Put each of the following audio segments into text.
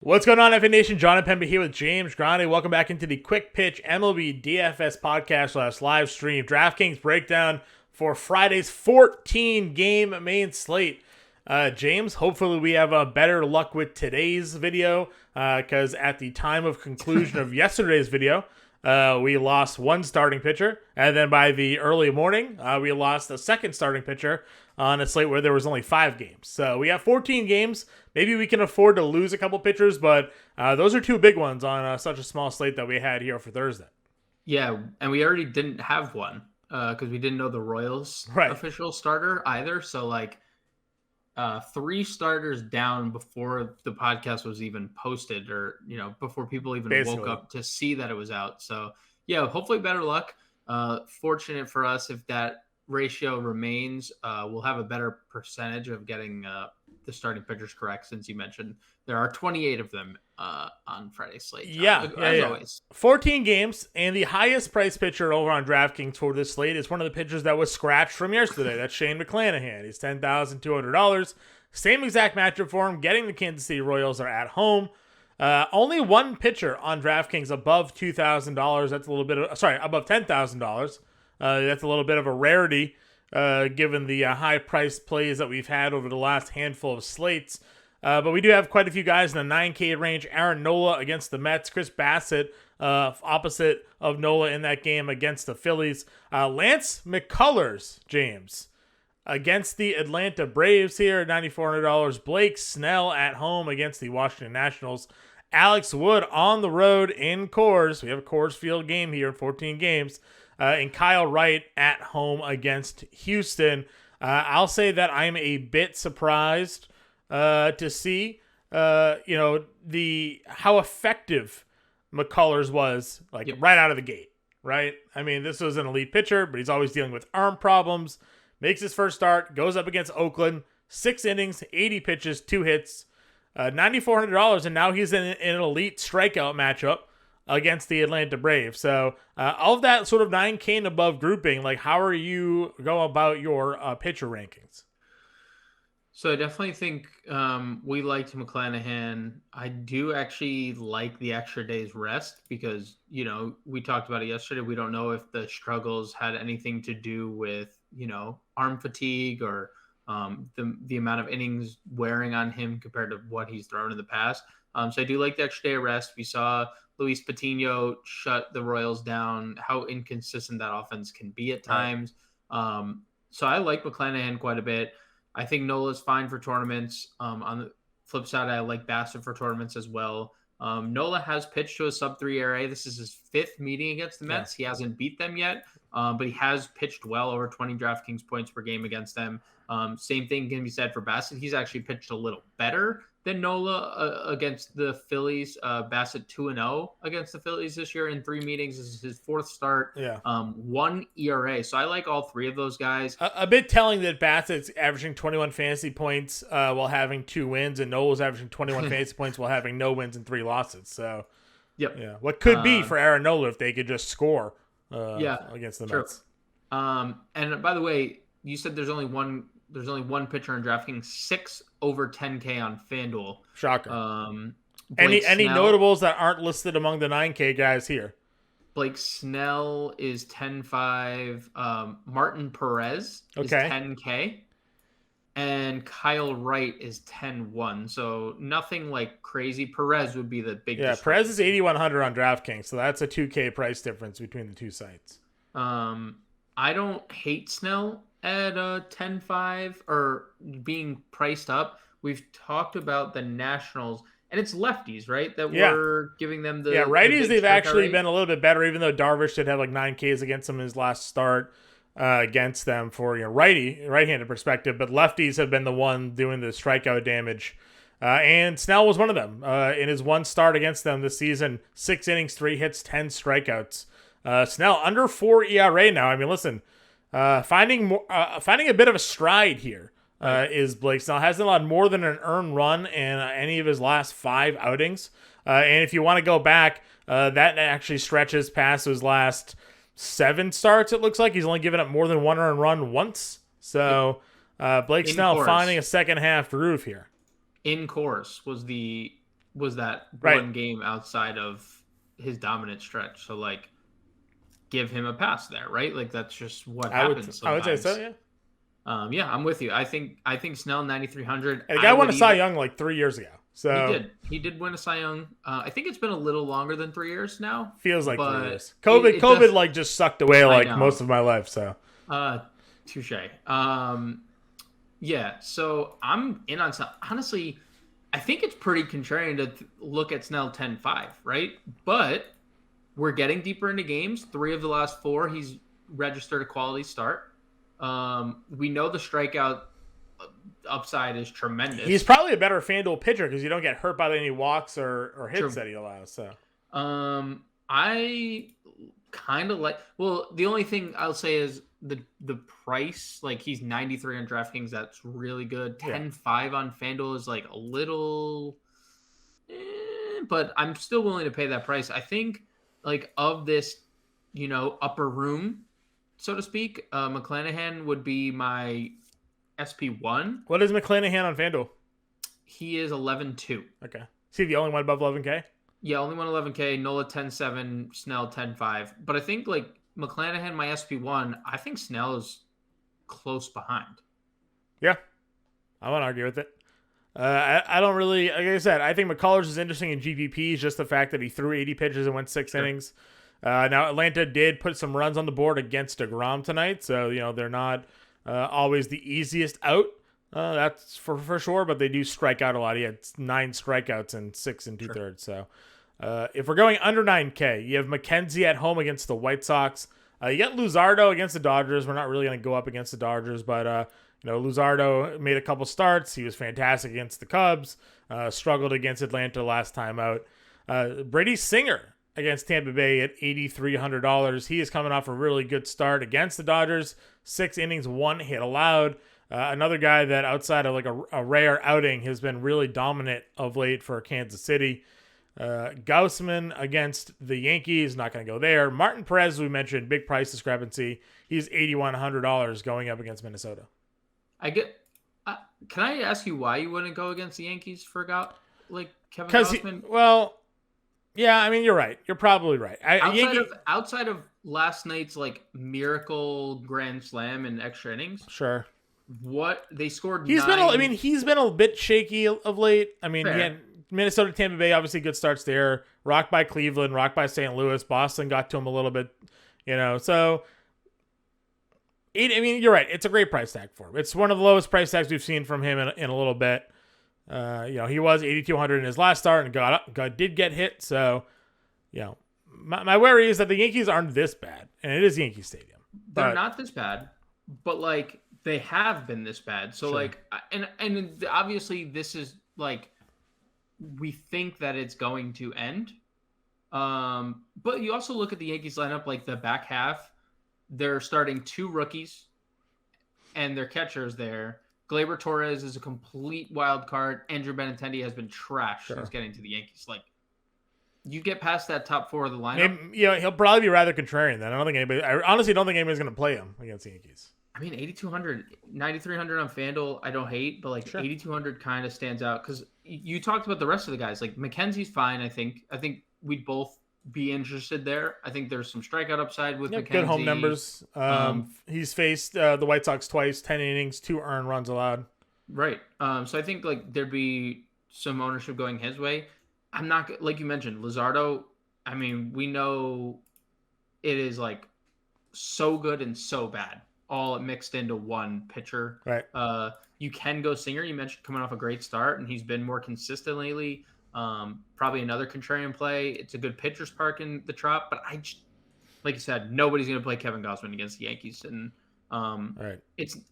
What's going on, FA Nation? Jon Impemba here with James Grande. Welcome back into the Quick Pitch MLB DFS podcast / live stream DraftKings breakdown for Friday's 14-game main slate. James, hopefully we have better luck with today's video because at the time of conclusion of yesterday's video, we lost one starting pitcher, and then by the early morning, we lost a second starting pitcher on a slate where there was only 5 games. So we have 14 games. Maybe we can afford to lose a couple pitchers, but those are two big ones on such a small slate that we had here for Thursday. Yeah, and we already didn't have one because we didn't know the Royals official starter either. So 3 starters down before the podcast was even posted, or before people even woke up to see that it was out. So yeah, hopefully better luck. Fortunate for us if that ratio remains, we'll have a better percentage of getting the starting pitchers correct, since you mentioned there are 28 of them on Friday's slate. As always. 14 games, and the highest price pitcher over on DraftKings for this slate is one of the pitchers that was scratched from yesterday. That's Shane McClanahan. He's $10,200. Same exact matchup for him. Getting the Kansas City Royals are at home. Only one pitcher on DraftKings above $2,000. That's a little bit of, above $10,000. That's a little bit of a rarity, given the high-priced plays that we've had over the last handful of slates. But we do have quite a few guys in the 9K range. Aaron Nola against the Mets. Chris Bassett, opposite of Nola in that game against the Phillies. Lance McCullers, James, against the Atlanta Braves here at $9,400. Blake Snell at home against the Washington Nationals. Alex Wood on the road in Coors. We have a Coors Field game here in 14 games. And Kyle Wright at home against Houston. I'll say that I'm a bit surprised to see, how effective McCullers was right out of the gate, right? I mean, this was an elite pitcher, but he's always dealing with arm problems. Makes his first start, goes up against Oakland, 6 innings, 80 pitches, 2 hits, $9,400, and now he's in an elite strikeout matchup against the Atlanta Braves. So all of that sort of 9K and above grouping, how are you going about your pitcher rankings? So I definitely think we liked McClanahan. I do actually like the extra day's rest because, we talked about it yesterday. We don't know if the struggles had anything to do with, arm fatigue or the amount of innings wearing on him compared to what he's thrown in the past. So I do like the extra day of rest. We saw Luis Patino shut the Royals down, how inconsistent that offense can be at times. Right. So I like McClanahan quite a bit. I think Nola's fine for tournaments. On the flip side, I like Bassett for tournaments as well. Nola has pitched to a sub-3 ERA. This is his 5th meeting against the Mets. Yeah. He hasn't beat them yet, but he has pitched well, over 20 DraftKings points per game against them. Same thing can be said for Bassett. He's actually pitched a little better than Nola against the Phillies. Bassett 2-0 against the Phillies this year in 3 meetings. This is his 4th start. Yeah. 1 ERA. So I like all 3 of those guys. A bit telling that Bassett's averaging 21 fantasy points while having 2 wins, and Nola's averaging 21 fantasy points while having no wins and 3 losses. So, yeah, what could be for Aaron Nola if they could just score against the Mets. And by the way, you said there's only one pitcher in DraftKings, 6 over 10K on FanDuel. Shocker. Any notables that aren't listed among the 9K guys here? Blake Snell is 10.5. Martin Perez is 10K. And Kyle Wright is 10.1. So nothing crazy. Perez would be the big difference. Perez is 8,100 on DraftKings. So that's a 2K price difference between the two sites. I don't hate Snell at 10.5 or being priced up. We've talked about the Nationals, and it's lefties, right? That we're giving them the righties. They've actually been a little bit better, even though Darvish did have 9Ks against them in his last start against them for right-handed perspective. But lefties have been the one doing the strikeout damage, and Snell was one of them in his one start against them this season. 6 innings, 3 hits, 10 strikeouts. Snell under 4 ERA now. I mean, listen. Finding a bit of a stride here is Blake Snell. Hasn't allowed more than an earned run in any of his last 5 outings. And if you want to go back, that actually stretches past his last 7 starts. It looks like he's only given up more than 1 earned run once. So Blake Snell finding a second half groove here. In Course was the was that Right. one game outside of his dominant stretch. So like, give him a pass there, right? Like that's just what happens I would say so. sometimes. Yeah. Yeah, I'm with you. I think Snell 9,300. And the guy I won would a Cy even. Young like 3 years ago. He So did. He did win a Cy Young. I think it's been a little longer than 3 years now, feels like 3 years. but COVID does. like just sucked away I like know. most of my life. So Touche. Yeah. So I'm in on Snell. Honestly, I think it's pretty contrarian to look at Snell 10-5, right? But we're getting deeper into games. 3 of the last 4, he's registered a quality start. We know the strikeout upside is tremendous. he's probably a better FanDuel pitcher because you don't get hurt by any walks or hits True. that he allows. So I kind of like. Well, the only thing I'll say is the price. Like he's 93 on DraftKings. That's really good. 10-5 on FanDuel is like a little, but I'm still willing to pay that price. I think like of this, upper room, so to speak, McClanahan would be my SP1. what is McClanahan on FanDuel? He is 11-2. Okay. Is he the only one above 11K? Yeah, only won 11K. Nola 10-7. Snell 10-5. But I think like McClanahan, my SP1, I think Snell is close behind. Yeah. I won't argue with it. I don't really, like I said, I think McCullers is interesting in GPPs, just the fact that he threw 80 pitches and went 6 innings. Now, Atlanta did put some runs on the board against DeGrom tonight, so, they're not always the easiest out. That's for sure, but they do strike out a lot. He had 9 strikeouts and 6 2/3. So if we're going under 9K, you have McKenzie at home against the White Sox. You got Luzardo against the Dodgers. We're not really going to go up against the Dodgers, but Luzardo made a couple starts. He was fantastic against the Cubs. Struggled against Atlanta last time out. Brady Singer against Tampa Bay at $8,300. He is coming off a really good start against the Dodgers. 6 innings, 1 hit allowed. Another guy that outside of like a rare outing has been really dominant of late for Kansas City. Gaussman against the Yankees, not going to go there. Martin Perez, as we mentioned, big price discrepancy. He's $8,100 going up against Minnesota. Can I ask you why you wouldn't go against the Yankees for Kevin Gaussman? Yeah, I mean, you're right. You're probably right. Outside of last night's like miracle grand slam and extra innings, sure. What they scored? He's been a bit shaky of late. I mean, Fair. he had Minnesota, Tampa Bay, obviously good starts there. Rocked by Cleveland, rocked by St. Louis. Boston got to him a little bit, So, you're right. It's a great price tag for him. It's one of the lowest price tags we've seen from him in a little bit. He was 8,200 in his last start and did get hit. So, my worry is that the Yankees aren't this bad, and it is Yankee Stadium. They're not this bad, but like they have been this bad. So sure. and obviously this is like we think that it's going to end. But you also look at the Yankees lineup, like the back half, they're starting 2 rookies and their catchers there. Gleyber Torres is a complete wild card. Andrew Benintendi has been trashed since getting to the Yankees. Like, you get past that top 4 of the lineup. He'll probably be rather contrarian then. I honestly don't think anybody's going to play him against the Yankees. I mean, 8,200, 9,300 on FanDuel, I don't hate, but like sure. 8,200 kind of stands out because you talked about the rest of the guys. Like McKenzie's fine, I think. I think we'd both be interested there. I think there's some strikeout upside with McKenzie. Good home numbers. He's faced the White Sox twice, 10 innings, 2 earned runs allowed. Right. So I think like there'd be some ownership going his way. I'm not, like you mentioned, Luzardo. I mean, we know it is like so good and so bad, all mixed into one pitcher. Right. You can go Singer. You mentioned coming off a great start, and he's been more consistent lately. Probably another contrarian play. It's a good pitcher's park in the Trop, but like you said, nobody's going to play Kevin Gaussman against the Yankees, and right.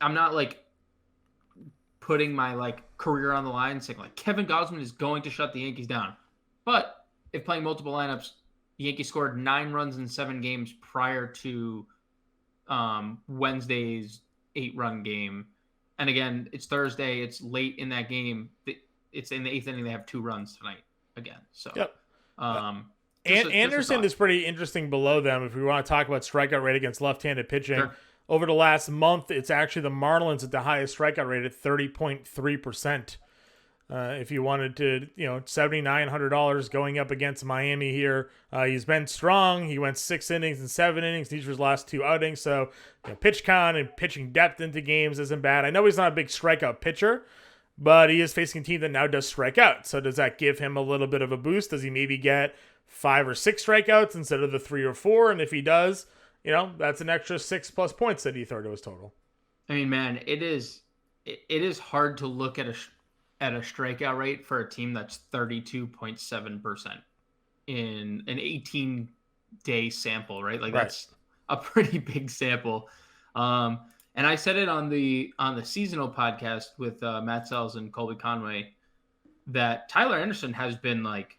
I'm not like putting my like career on the line, saying like Kevin Gaussman is going to shut the Yankees down. But if playing multiple lineups, the Yankees scored 9 runs in 7 games prior to Wednesday's 8-run game. And again, it's Thursday. It's late in that game. It's in the 8th inning. They have 2 runs tonight again. So, yep. Anderson is pretty interesting below them. If we want to talk about strikeout rate against left-handed pitching, sure. Over the last month, it's actually the Marlins at the highest strikeout rate at 30.3%. If you wanted to, $7,900 going up against Miami here. He's been strong. He went 6 innings and 7 innings. These were his last 2 outings. So pitch count and pitching depth into games isn't bad. I know he's not a big strikeout pitcher, but he is facing a team that now does strike out. So does that give him a little bit of a boost? Does he maybe get 5 or 6 strikeouts instead of the 3 or 4? And if he does, that's an extra 6+ points that he throw to his total. I mean, man, it is hard to look at a strikeout rate for a team that's 32.7% in an 18-day sample, right? Like that's a pretty big sample. And I said it on the seasonal podcast with Matt Sells and Colby Conway that Tyler Anderson has been like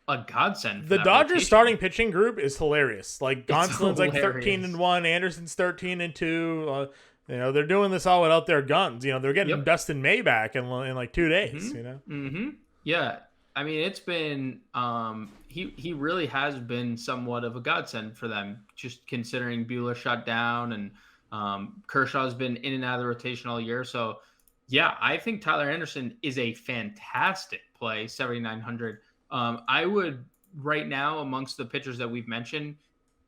a godsend. The Dodgers starting pitching group is hilarious. Like Gonsolin's like 13-1, Anderson's 13-2. They're doing this all without their guns. They're getting Dustin May back in like 2 days. Yeah, I mean it's been he really has been somewhat of a godsend for them. Just considering Buehler shut down and Kershaw's been in and out of the rotation all year. So yeah, I think Tyler Anderson is a fantastic play. 7,900. I would right now amongst the pitchers that we've mentioned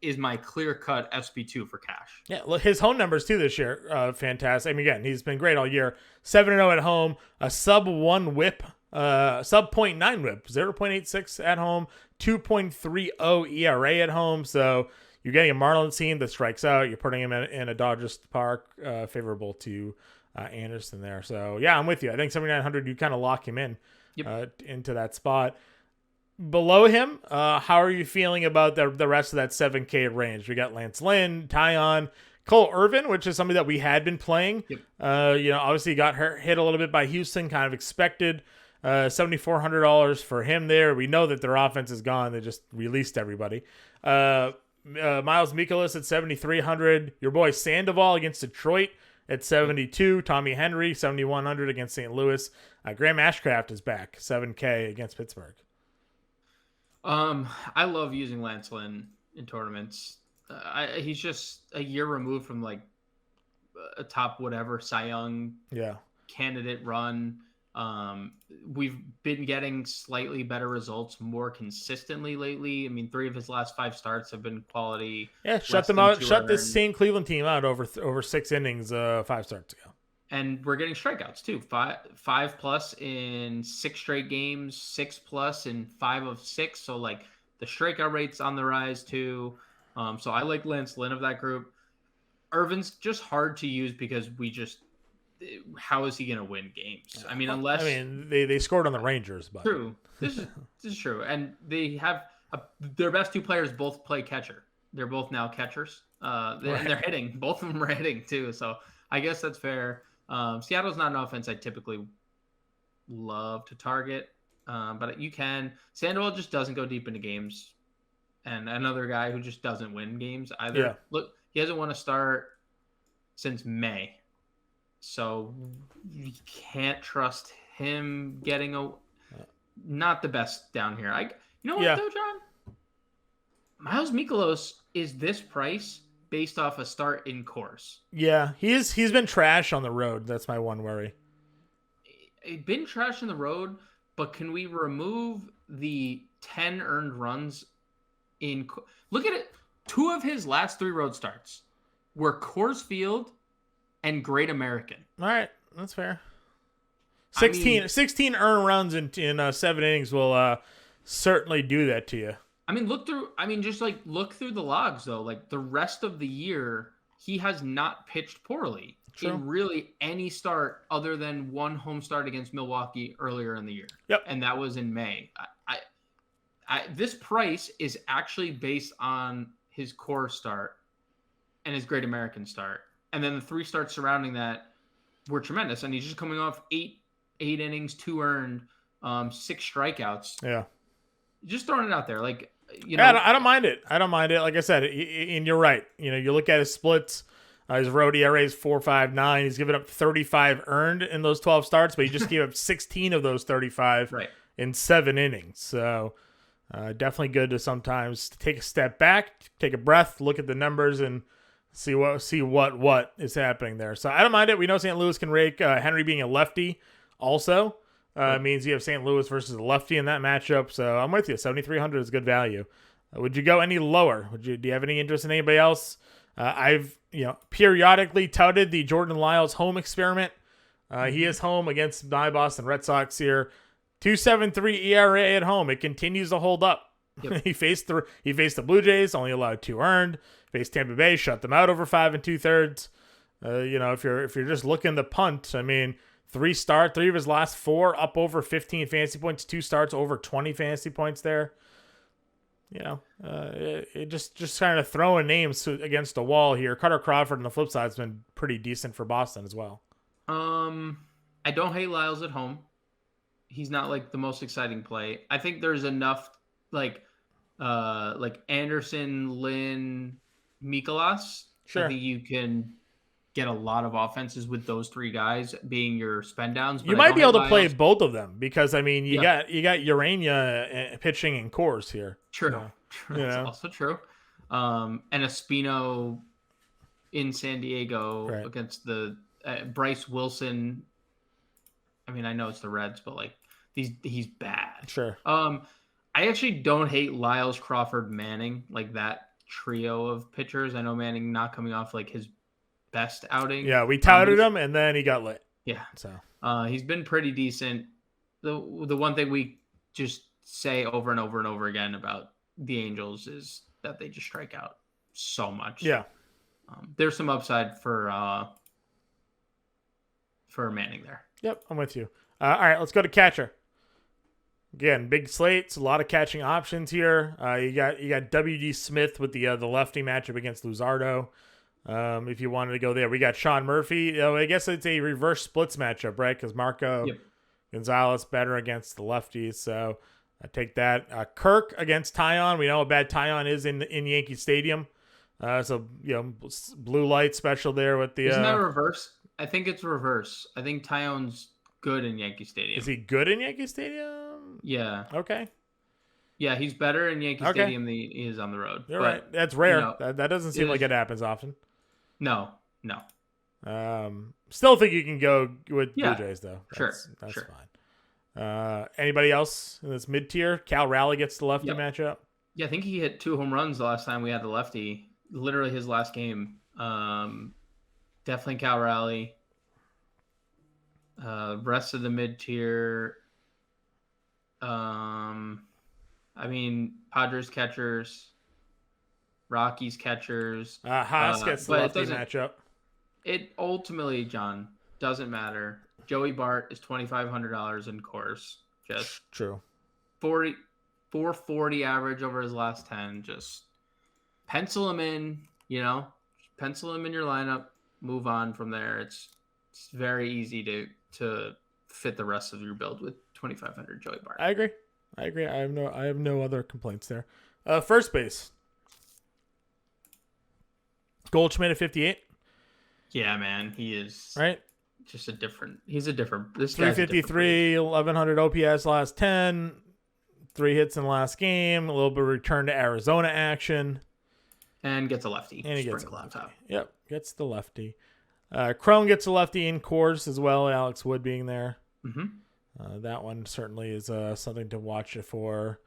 is my clear-cut SB2 for cash. Yeah, look, his home numbers too this year, fantastic. I mean, again, he's been great all year. 7-0 at home, a sub-1 whip, sub 0.9 whip, 0.86 at home, 2.30 ERA at home. So you're getting a Marlins team that strikes out. You're putting him in a Dodgers park, favorable to Anderson there. So yeah, I'm with you. I think 7,900, you kind of lock him in into that spot. Below him, how are you feeling about the rest of that 7K range? We got Lance Lynn, Tyon, Cole Irvin, which is somebody that we had been playing. Obviously got hit a little bit by Houston, kind of expected. $7,400 for him there. We know that their offense is gone. They just released everybody. Miles Mikolas at 7,300. Your boy Sandoval against Detroit at 72. Tommy Henry, 7,100 against St. Louis. Graham Ashcraft is back, 7K against Pittsburgh. I love using Lance Lynn in tournaments. He's just a year removed from like a top whatever Cy Young candidate run. We've been getting slightly better results more consistently lately. I mean, 3 of his last 5 starts have been quality. Yeah, shut them out. Shut this same Cleveland team out over 6 innings 5 starts ago. And we're getting strikeouts too. 5+ in 6 straight games, 6+ in 5 of 6. So like the strikeout rate's on the rise too. So I like Lance Lynn of that group. Irvin's just hard to use because how is he going to win games? I mean, they scored on the Rangers, but true. This is true. And they have their best 2 players both play catcher. They're both now catchers. And they're hitting. Both of them are hitting too. So I guess that's fair. Seattle's not an offense I typically love to target, but you can. Sandoval just doesn't go deep into games, and another guy who just doesn't win games either. Yeah. Look, he hasn't won a start since May, so you can't trust him getting not the best down here. You know what though, John? Miles Mikolas is this price based off a start in course. Yeah, he's been trash on the road. That's my one worry. He's been trash on the road, but can we remove the 10 earned runs look at it. 2 of his last 3 road starts were Coors Field and Great American. All right, that's fair. 16 earned runs in 7 innings will certainly do that to you. Look through the logs though. Like the rest of the year, he has not pitched poorly in really any start other than 1 home start against Milwaukee earlier in the year. Yep. And that was in May. This price is actually based on his core start and his Great American start. And then the 3 starts surrounding that were tremendous. And he's just coming off 8 innings, 2 earned, 6 strikeouts. Yeah. Just throwing it out there. Like, I don't mind it. Like I said, and you're right. You look at his splits. His road ERA is 4.59. He's given up 35 earned in those 12 starts, but he just gave up 16 of those 35 in 7 innings. So definitely good to sometimes take a step back, take a breath, look at the numbers, and see what is happening there. So I don't mind it. We know St. Louis can rake. Henry being a lefty also. Means you have St. Louis versus the lefty in that matchup. So I'm with you. 7,300 is good value. Would you go any lower? Do you have any interest in anybody else? I've periodically touted the Jordan Lyles home experiment. He is home against my Boston Red Sox here. 2.73 ERA at home. It continues to hold up. Yep. He faced the Blue Jays, only allowed 2 earned. Faced Tampa Bay, shut them out over 5 2/3. If you're just looking to punt, I mean, 3 of his last 4 up over 15 fantasy points. 2 starts over 20 fantasy points there. It just kind of throwing names against a wall here. Carter Crawford on the flip side has been pretty decent for Boston as well. I don't hate Lyles at home. He's not like the most exciting play. I think there's enough like Anderson, Lynn, Mikolas. Sure. I think you can get a lot of offenses with those 3 guys being your spend downs. You might be able to play both of them because I mean you got Urania pitching in Coors here. True. That's also true. And Espino in San Diego against the Bryce Wilson. I mean, I know it's the Reds, but like he's bad. Sure. I actually don't hate Lyles, Crawford, Manning, like that trio of pitchers. I know Manning not coming off like his best outing. Yeah, we touted him and then he got lit. Yeah. So he's been pretty decent. The one thing we just say over and over and over again about the Angels is that they just strike out so much. Yeah. There's some upside for Manning there. Yep, I'm with you. All right, let's go to catcher. Again, big slates, a lot of catching options here. You got W.D. Smith with the lefty matchup against Luzardo. If you wanted to go there, we got Sean Murphy. I guess it's a reverse splits matchup, right? Because Marco Gonzalez better against the lefties, so I take that. Kirk against Tyon. We know how bad Tyon is in Yankee Stadium. So blue light special there with the. Isn't that reverse? I think it's reverse. I think Tyon's good in Yankee Stadium. Is he good in Yankee Stadium? Yeah. Okay. Yeah, he's better in Yankee Stadium than he is on the road. You're right. That's rare. That doesn't seem like it happens often. No. Still think you can go with Blue Jays though. That's sure. fine. Anybody else in this mid tier? Cal Raleigh gets the lefty matchup. Yeah, I think he hit 2 home runs the last time we had the lefty. Literally his last game. Definitely Cal Raleigh. Rest of the mid tier. I mean, Padres catchers, Rockies catchers. Haas gets the lefty matchup. It ultimately, John, doesn't matter. Joey Bart is $2,500 in course. Just true. 440 average over his last 10. Just pencil him in. Pencil him in your lineup. Move on from there. It's very easy to fit the rest of your build with 2,500 Joey Bart. I agree. I have no other complaints there. First base. Goldschmidt at 58. Yeah, man, he is right. Just a different. He's a different. This 353, 1,100 OPS last 10. 3 hits in the last game. A little bit of return to Arizona action. And gets a lefty. And he gets a lefty. Yep, gets the lefty. Crone gets a lefty in Coors as well. Alex Wood being there. Mm-hmm. That one certainly is something to watch it for.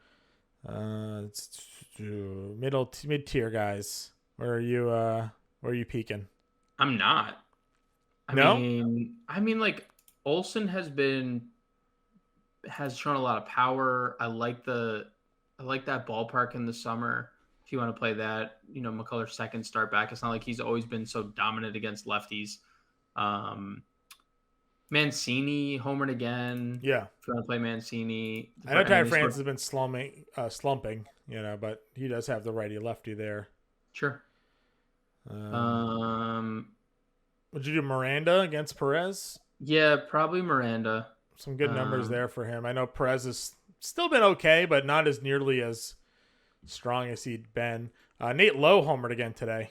It's mid tier guys. Where are you peaking? I'm not. I mean, like Olsen has shown a lot of power. I like that ballpark in the summer. If you want to play that, McCullers' second start back. It's not like he's always been so dominant against lefties. Mancini homered again. Yeah. If you want to play Mancini. I know Ty France has been slumping, but he does have the righty lefty there. Sure. Would you do Miranda against Perez? Yeah, probably Miranda. Some good numbers there for him. I know Perez has still been okay, but not as nearly as strong as he'd been. Nate Lowe homered again today.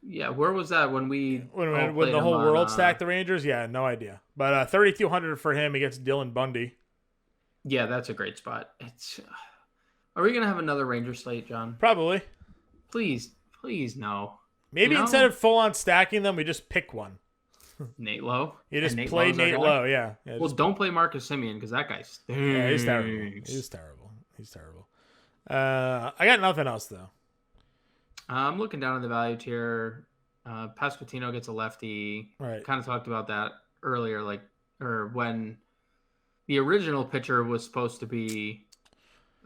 Yeah, where was that when the whole world stacked the Rangers? Yeah, no idea. But 3,200 for him against Dylan Bundy. Yeah, that's a great spot. Are we gonna have another Ranger slate, John? Probably. Please no. Maybe instead of full on stacking them, we just pick one. Nate Lowe. You just And Nate play Lowe's our Nate guy? Lowe, yeah. Well, don't play Marcus Simeon because that guy stinks. Yeah, he's terrible. He's terrible. I got nothing else though. I'm looking down at the value tier. Pasquantino gets a lefty. Right. Kind of talked about that earlier, or when the original pitcher was supposed to be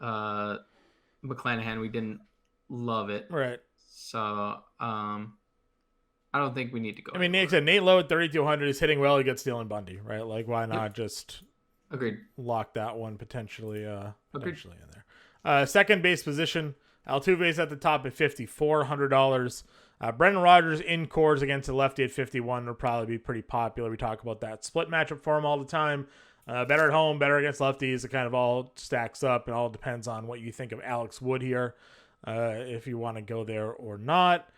McClanahan. We didn't love it. Right. So I don't think we need to go. I mean, Nate said Nate Lowe at 3,200 is hitting well. He gets Dylan Bundy, right? Like, why not just agreed lock that one potentially in there? Second base position, Altuve's at the top at $5,400. Brendan Rodgers in cores against the lefty at 51 will probably be pretty popular. We talk about that split matchup for him all the time. Better at home, better against lefties. It kind of all stacks up. It all depends on what you think of Alex Wood here, if you want to go there or not.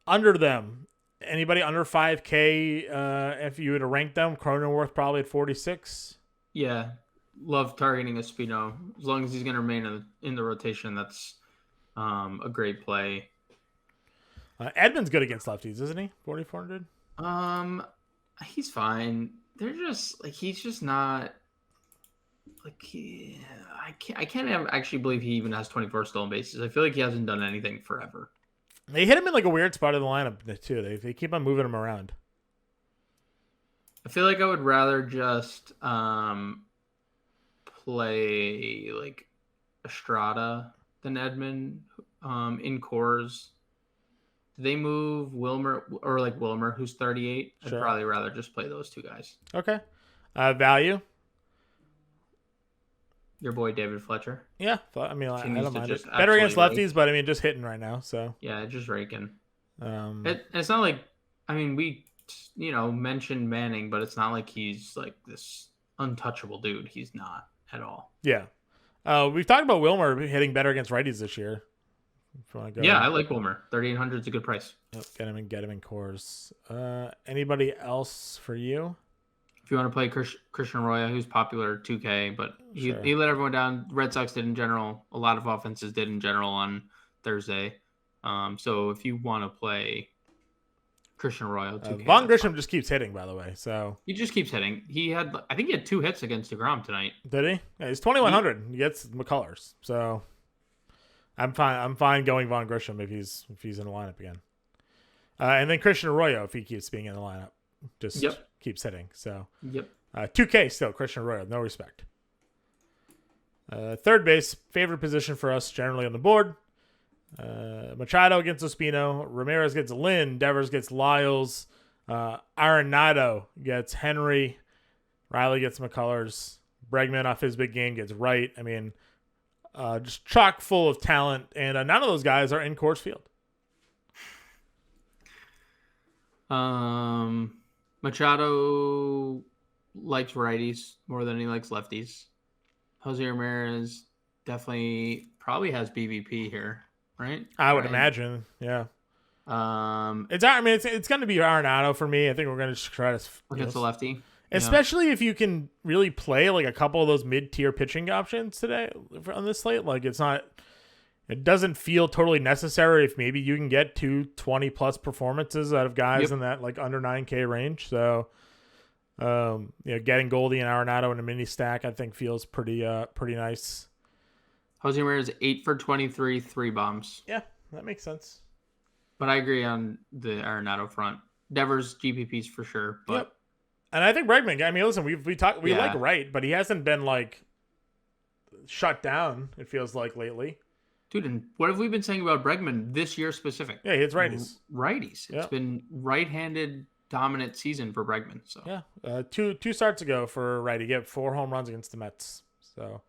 Under them, anybody under 5K, if you were to rank them, Cronenworth probably at 46. Yeah, love targeting Espino. As long as he's going to remain in the rotation, that's a great play. Edmonds good against lefties, isn't he? 4,400. He's fine. They're just he's just not I can't actually believe he even has 24 stolen bases. I feel like he hasn't done anything forever. They hit him in like a weird spot of the lineup too. They keep on moving him around. I feel like I would rather just play like Estrada than Edmund in cores. Do they move Wilmer Wilmer, who's 38? Sure. I'd probably rather just play those two guys. Okay. Value? Your boy David Fletcher. Yeah, I mean, I don't mind it. Just Better against absolutely lefties, but I mean, just hitting right now. So yeah, just raking. um, It's not like, I mean, we mentioned Manning, but it's not like he's like this untouchable dude. He's not at all. yeah. We've talked about Wilmer hitting better against righties this year. If you want to go, Yeah, I like Wilmer. 3,800 is a good price. Yep, get him in cores. Anybody else for you? If you want to play Christian Arroyo, who's popular 2K, but he Sure. let everyone down. Red Sox did in general. A lot of offenses did in general on Thursday. So if you want to play Christian Arroyo, 2K, Von Grisham just keeps hitting, by the way. So he just keeps hitting. I think he had 2 hits against DeGrom tonight. did he? Yeah, he's 2,100. He gets McCullers. So I'm fine going Von Grisham if he's in the lineup again. And then Christian Arroyo if he keeps being in the lineup, just keeps hitting. So 2K still Christian Arroyo, no respect. Third base, favorite position for us generally on the board. Machado against Ospino, Ramirez gets Lynn, Devers gets Lyles, Arenado gets Henry, Riley gets McCullers, Bregman off his big game gets Wright. I mean, just chock full of talent, and none of those guys are in Coors Field. Machado likes righties more than he likes lefties. Jose Ramirez definitely probably has BVP here, right? I would imagine, yeah. It's going to be Arenado for me. I think we're going to try to against the lefty, especially if you can really play like a couple of those mid-tier pitching options today on this slate. Like it doesn't feel totally necessary if maybe you can get 220 plus performances out of guys in that like under 9K range. So, getting Goldie and Arenado in a mini stack, I think feels pretty nice. Jose Ramirez 8 for 23, 3 bombs. Yeah, that makes sense. But I agree on the Arenado front. Devers GPPs for sure. But and I think Bregman. I mean, listen, we like Wright, but he hasn't been like shut down. It feels like lately. Dude, and what have we been saying about Bregman this year specific? Yeah, he hits righties. It's been right-handed dominant season for Bregman. So yeah, two starts ago for righty, he got 4 home runs against the Mets. So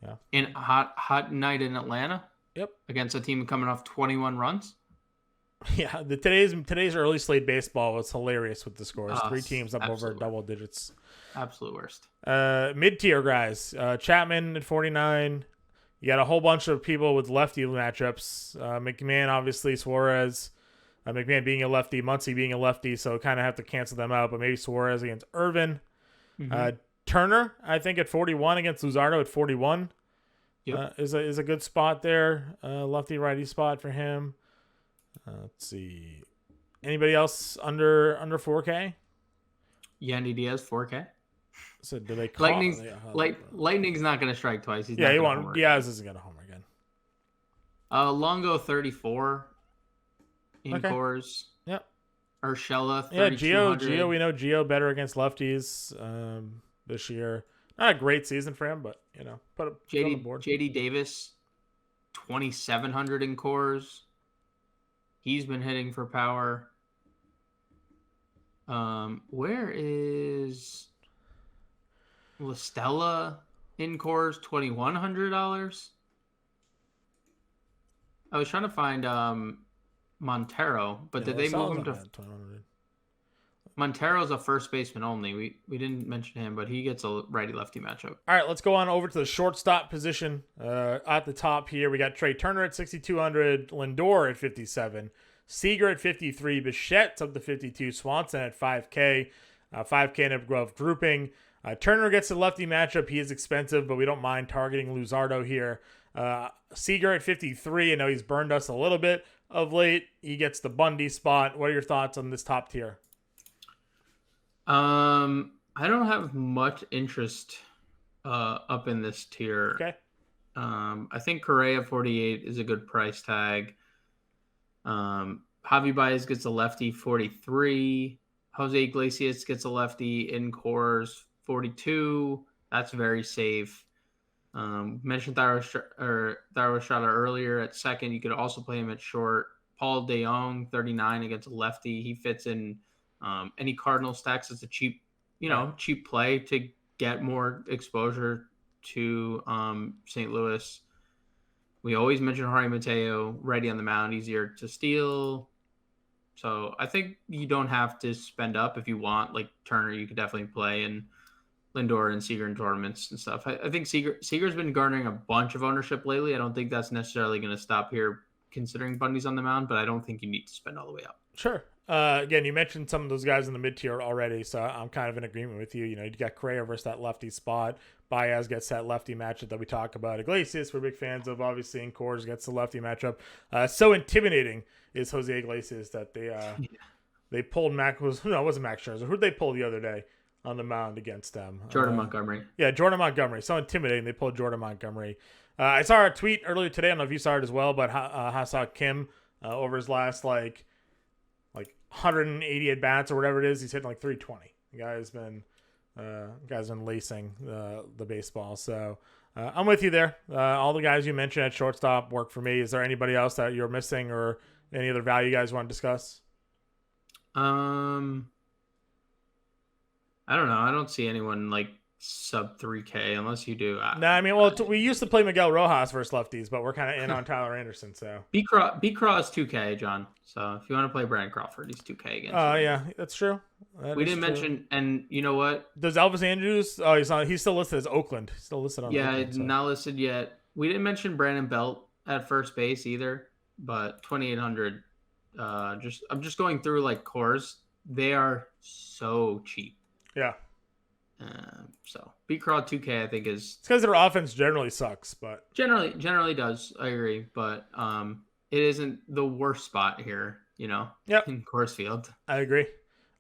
yeah, in a hot night in Atlanta. Yep, against a team coming off 21 runs. Yeah, today's early slate baseball was hilarious with the scores. 3 teams up over double digits. Absolute worst. Mid-tier guys, Chapman at 49. You got a whole bunch of people with lefty matchups. McMahon, obviously, Suarez. McMahon being a lefty, Muncy being a lefty, so kind of have to cancel them out. But maybe Suarez against Irvin. Mm-hmm. Turner, I think, at 41 against Luzardo at 41. Yep. Is a good spot there. Lefty righty spot for him. Let's see. Anybody else under 4K? Yandy Diaz 4K. So do they call? Lightning's not going to strike twice. He's not he gonna won't. homer Diaz isn't gonna homer again. Longo 34 in Coors. Yep. Urshela 3200. Yeah, Gio. We know Gio better against lefties this year. Not a great season for him, but put on the board. JD Davis 2700 in Coors. He's been hitting for power. Where is LaStella in Coors? $2,100. I was trying to find Montero, but did they move him to? Montero's a first baseman only. We didn't mention him, but he gets a righty-lefty matchup. All right, let's go on over to the shortstop position. At the top here, we got Trey Turner at 6,200, Lindor at 57, Seager at 53, Bichette's up to 52, Swanson at 5K, 5K in a glove grouping. Turner gets the lefty matchup. He is expensive, but we don't mind targeting Luzardo here. Seager at 53. I know he's burned us a little bit of late. He gets the Bundy spot. What are your thoughts on this top tier? I don't have much interest up in this tier. Okay. I think Correa 48 is a good price tag. Javi Baez gets a lefty 43. Jose Iglesias gets a lefty in Coors 42. That's very safe. Mentioned Thairo Estrada earlier at second. You could also play him at short. Paul DeJong 39 against a lefty. He fits in any Cardinal stacks. It's a cheap play to get more exposure to St. Louis. We always mention Jorge Mateo, ready on the mound, easier to steal. So I think you don't have to spend up if you want. Like Turner, you could definitely play, and Lindor and Seager in tournaments and stuff. I think Seager's been garnering a bunch of ownership lately. I don't think that's necessarily going to stop here considering Bundy's on the mound, but I don't think you need to spend all the way up. Sure. Again, you mentioned some of those guys in the mid-tier already, so I'm kind of in agreement with you. You got Correa versus that lefty spot. Baez gets that lefty matchup that we talk about. Iglesias, we're big fans of, obviously, in Coors gets the lefty matchup. So intimidating is Jose Iglesias that they pulled it wasn't Max Scherzer. Who'd they pull the other day on the mound against them? Jordan Montgomery. Yeah, Jordan Montgomery. So intimidating. They pulled Jordan Montgomery. I saw a tweet earlier today. I don't know if you saw it as well, but Ha-Seong Kim over his last like 180 at bats or whatever it is, he's hitting like 320. The guy's been lacing the baseball. So I'm with you there. All the guys you mentioned at shortstop work for me. Is there anybody else that you're missing or any other value you guys want to discuss? I don't know. I don't see anyone like sub 3K unless you do. No, I mean, we used to play Miguel Rojas versus lefties, but we're kind of in on Tyler Anderson. So B-Craw is 2K, John. So if you want to play Brandon Crawford, he's 2K against. Oh yeah, that's true. We didn't mention, and you know what? Does Elvis Andrews? Oh, he's still listed as Oakland. He's still listed on. Yeah, Oakland, so. Not listed yet. We didn't mention Brandon Belt at first base either, but 2,800. I'm just going through like Coors. They are so cheap. Yeah. So B-Craw 2K I think is it's because their offense generally sucks, but generally does. I agree, but it isn't the worst spot here, Yep. in Coors Field. I agree.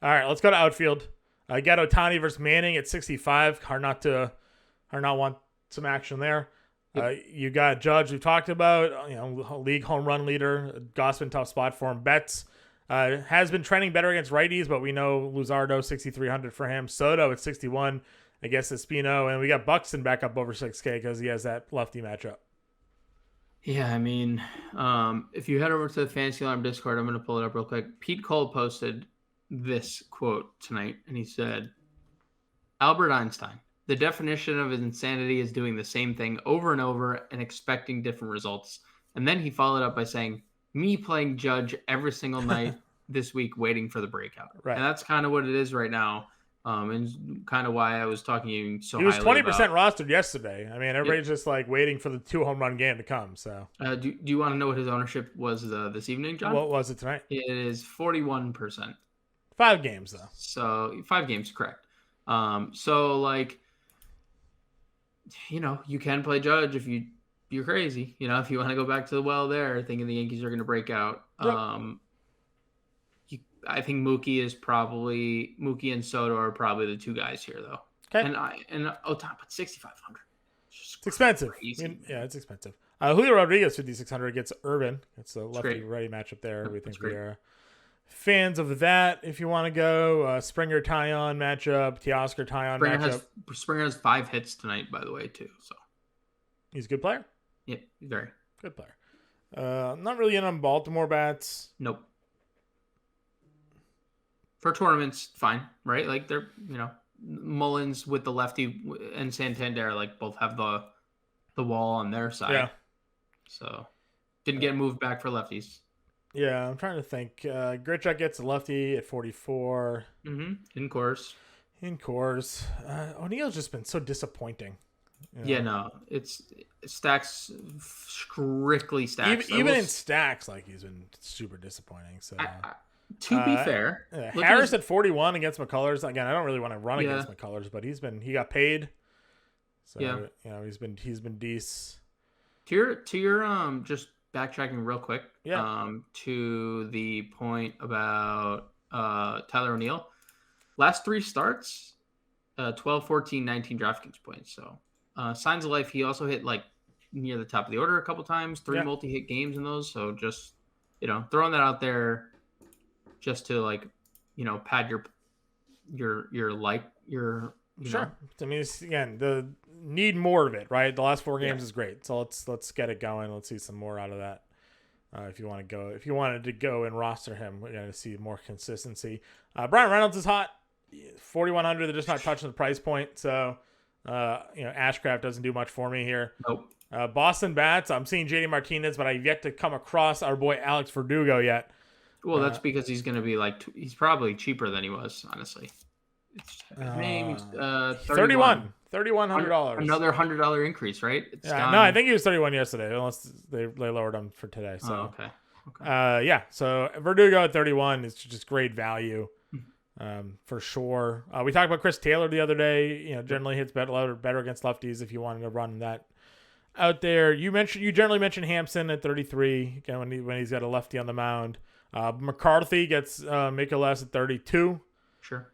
All right, let's go to outfield. Got Ohtani versus Manning at 65. Hard not want some action there. Yep. You got Judge we've talked about, league home run leader. Gossman tough spot for him. Betts has been trending better against righties, but we know Luzardo 6,300 for him. Soto at 61 against Espino, and we got Buxton back up over 6K because he has that lefty matchup. Yeah, I mean, if you head over to the Fantasy Alarm Discord, I'm going to pull it up real quick. Pete Cole posted this quote tonight, and he said, Albert Einstein, the definition of insanity is doing the same thing over and over and expecting different results. And then he followed up by saying, me playing Judge every single night this week, waiting for the breakout. Right. And that's kind of what it is right now. And kind of why I was talking to you so highly. He was 20% rostered yesterday. I mean, everybody's just like waiting for the 2 home run game to come. So, do you want to know what his ownership was this evening, John? What was it tonight? It is 41%. 5 games though. So 5 games, correct. So like, you can play Judge if you're crazy. If you want to go back to the well there, thinking the Yankees are going to break out. Yep. I think Mookie and Soto are probably the two guys here, though. Okay. And Otani, but 6,500. It's expensive. Crazy, yeah, it's expensive. Julio Rodriguez 5,600 gets Irvin. It's a lefty great. righty matchup there. Yep, we think that's great. we are fans of that. If you want to go Springer Tyon matchup, Teoscar Tyon matchup. Springer has 5 hits tonight, by the way, too. So he's a good player. Yep, very good player. Not really in on Baltimore bats. Nope. For tournaments, fine, right? Like they're Mullins with the lefty and Santander like both have the wall on their side. Yeah. So didn't get moved back for lefties. Yeah, I'm trying to think. Grichuk gets a lefty at 44. In course. O'Neal's just been so disappointing. Yeah, no. It's stacks, strictly stacks. Even in stacks, like he's been super disappointing. So to be fair, Harris at 41 against McCullers. Again, I don't really want to run against McCullers, but he got paid. So he's been decent. To your just backtracking real quick. Yeah. To the point about Tyler O'Neill. Last 3 starts, 12, 14, 19 DraftKings points. So signs of life. He also hit like near the top of the order a couple times. 3 multi-hit games in those. So just throwing that out there, just to pad your sure. I mean, again, the need more of it, right? The last 4 games is great. So let's get it going. Let's see some more out of that. If you wanted to go and roster him, we're going to see more consistency. Brian Reynolds is hot, 4,100. They're just not touching the price point. So, Ashcraft doesn't do much for me here. Nope. Boston bats. I'm seeing JD Martinez, but I've yet to come across our boy Alex Verdugo yet. Well, that's because he's going to be he's probably cheaper than he was, honestly. His name's $3,100. Another $100 increase, right? No, I think he was 31 yesterday, unless they lowered him for today. So okay. So Verdugo at 31 is just great value, for sure. We talked about Chris Taylor the other day. Generally hits better against lefties if you wanted to run that out there. You generally mentioned Hampson at 33 again when he's got a lefty on the mound. McCarthy gets Mikolas at 32. Sure.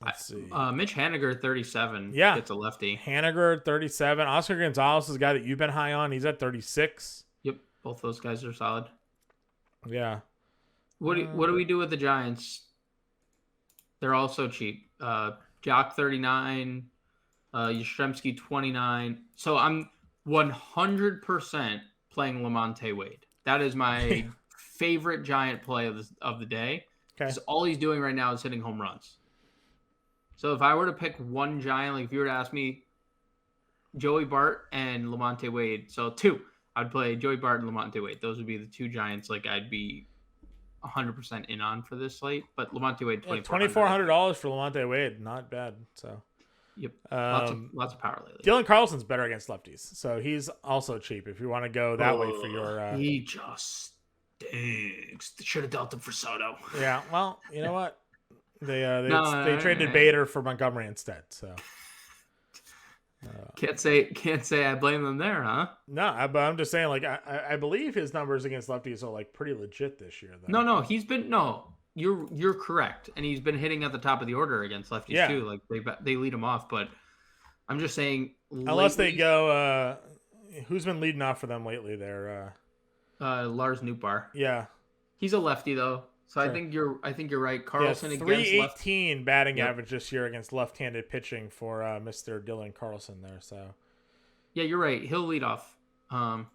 Let's see. Mitch Haniger, 37. Yeah. Gets a lefty. Haniger, 37. Oscar Gonzalez is a guy that you've been high on. He's at 36. Yep. Both those guys are solid. Yeah. What do we do with the Giants? They're also cheap. Jock, 39. Yastrzemski, 29. So I'm 100% playing Lamonte Wade. That is my favorite Giant play of the day. Because all he's doing right now is hitting home runs. So if I were to pick one Giant, like if you were to ask me, Joey Bart and Lamonte Wade. So 2, I'd play Joey Bart and Lamonte Wade. Those would be the 2 Giants I'd be 100% in on for this slate. But Lamonte Wade, $2,400 for Lamonte Wade. Not bad. So yep. Lots of power lately. Dylan Carlson's better against lefties. So he's also cheap if you want to go that way for your... He just stinks. They should have dealt him for Soto. Yeah, well, you know what? They traded Bader for Montgomery instead. So can't say I blame them there, huh? No, but I'm just saying, I believe his numbers against lefties are pretty legit this year. Though. No, he's been You're correct, and he's been hitting at the top of the order against lefties too. They lead him off, but I'm just saying. Unless they go, who's been leading off for them lately? There, Lars Nootbaar. Yeah, he's a lefty though, so sure. I think you're right. Carlson against 318 batting average this year against left-handed pitching for Mr. Dylan Carlson there. So yeah, you're right. He'll lead off. And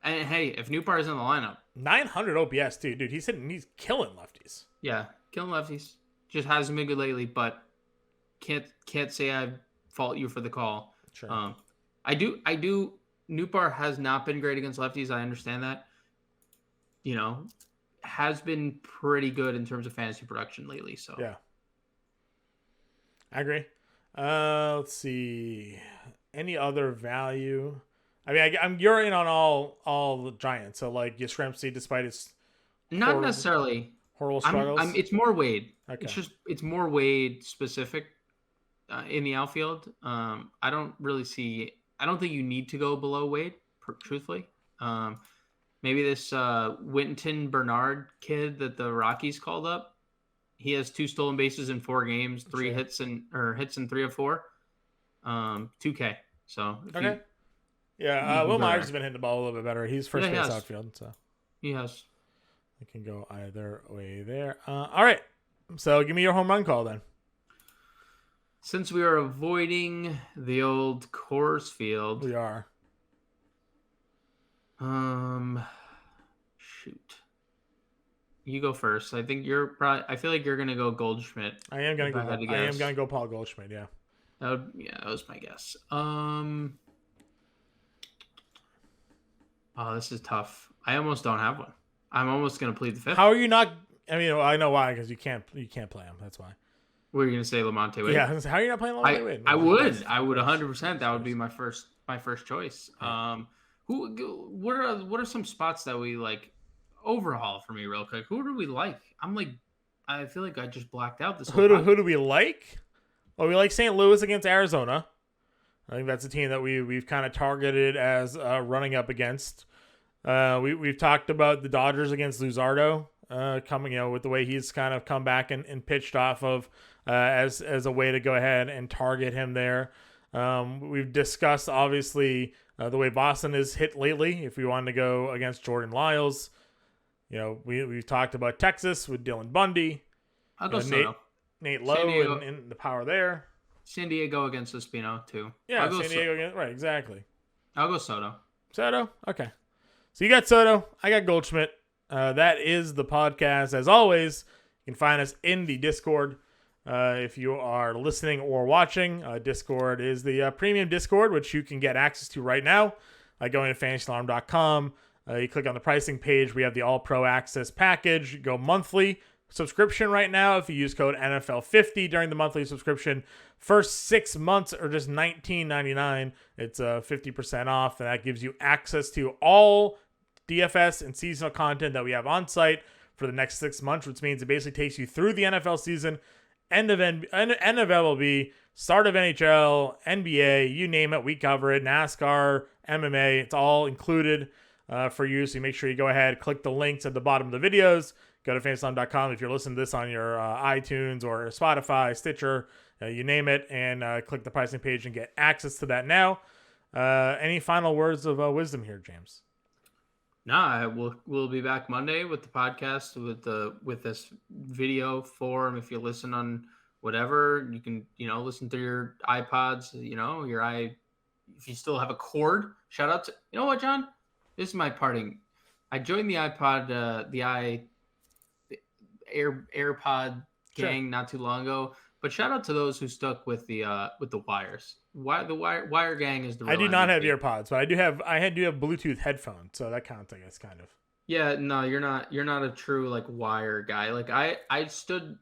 hey, if Nootbaar is in the lineup, 900 OPS too, dude. He's killing lefties. Yeah, killing lefties. Just hasn't been good lately, but can't say I fault you for the call. Sure. I do. Nootbaar has not been great against lefties. I understand that. Has been pretty good in terms of fantasy production lately. So yeah, I agree. Let's see. Any other value? I mean, you're in on all the Giants. So Yastrzemski, despite his not necessarily horrible struggles. It's more Wade. Okay. It's more Wade specific in the outfield. I don't think you need to go below Wade, truthfully. Maybe this Winton Bernard kid that the Rockies called up. He has 2 stolen bases in 4 games, 3 hits in 3 of 4. 2K. So Okay. Will Myers has been hitting the ball a little bit better. He's first base outfield, so he has. I can go either way there. All right. So give me your home run call then. Since we are avoiding the old Coors Field, We are. Shoot. You go first. I think I feel like you're gonna go Goldschmidt. I am gonna go Paul Goldschmidt. Yeah. That was my guess. Oh, this is tough. I almost don't have one. I'm almost gonna plead the fifth. How are you not? I mean, I know why, because you can't play him. That's why. What are you gonna say, Lamonte Wade? Yeah. How are you not playing Lamonte Wade? I would 100%. That would be my first choice. What are some spots that we like overhaul for me real quick? Who do we like? I feel like I just blacked out this. Who do we like? Well, we like St. Louis against Arizona. I think that's a team that we've kind of targeted as running up against. We've talked about the Dodgers against Luzardo coming, with the way he's kind of come back and pitched off of as a way to go ahead and target him there. We've discussed obviously the way Boston has hit lately. If we wanted to go against Jordan Lyles, we've talked about Texas with Dylan Bundy. I'll go Soto. Nate Lowe and the power there. San Diego against Espino too. Yeah, San Diego against, right, exactly. I'll go Soto. Soto? Okay. So you got Soto. I got Goldschmidt. That is the podcast. As always, you can find us in the Discord. If you are listening or watching, Discord is the premium Discord, which you can get access to right now. Going to fantasyalarm.com. You click on the pricing page. We have the All-Pro Access package. You go monthly subscription right now. If you use code NFL50 during the monthly subscription, first 6 months are just $19.99. It's 50% off, and that gives you access to all DFS and seasonal content that we have on site for the next 6 months, which means it basically takes you through the NFL season, end of MLB, start of NHL, NBA, you name it, we cover it. NASCAR, MMA, it's all included for you. So you make sure you go ahead, click the links at the bottom of the videos. Go to fantasyalarm.com if you're listening to this on your iTunes or Spotify, Stitcher, you name it, and click the pricing page and get access to that now. Any final words of wisdom here, James? Nah, we'll be back Monday with the podcast with this video form. If you listen on whatever, you can listen through your iPods. If you still have a cord. Shout out to what, John? This is my parting. I joined the iPod AirPod gang not too long ago. But shout out to those who stuck with the wires. The wire gang is the real I do not have MVP. earpods, but I do have Bluetooth headphones, so that counts, I guess, kind of. Yeah, no, you're not a true wire guy. I stood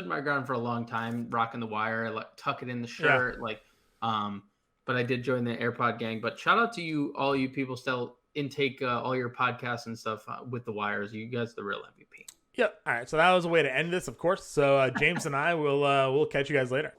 my ground for a long time, rocking the wire, tuck it in the shirt, but I did join the AirPod gang. But shout out to all you people still intake all your podcasts and stuff with the wires. You guys are the real MVP. Yep. All right. So that was a way to end this, of course. So James and I will catch you guys later.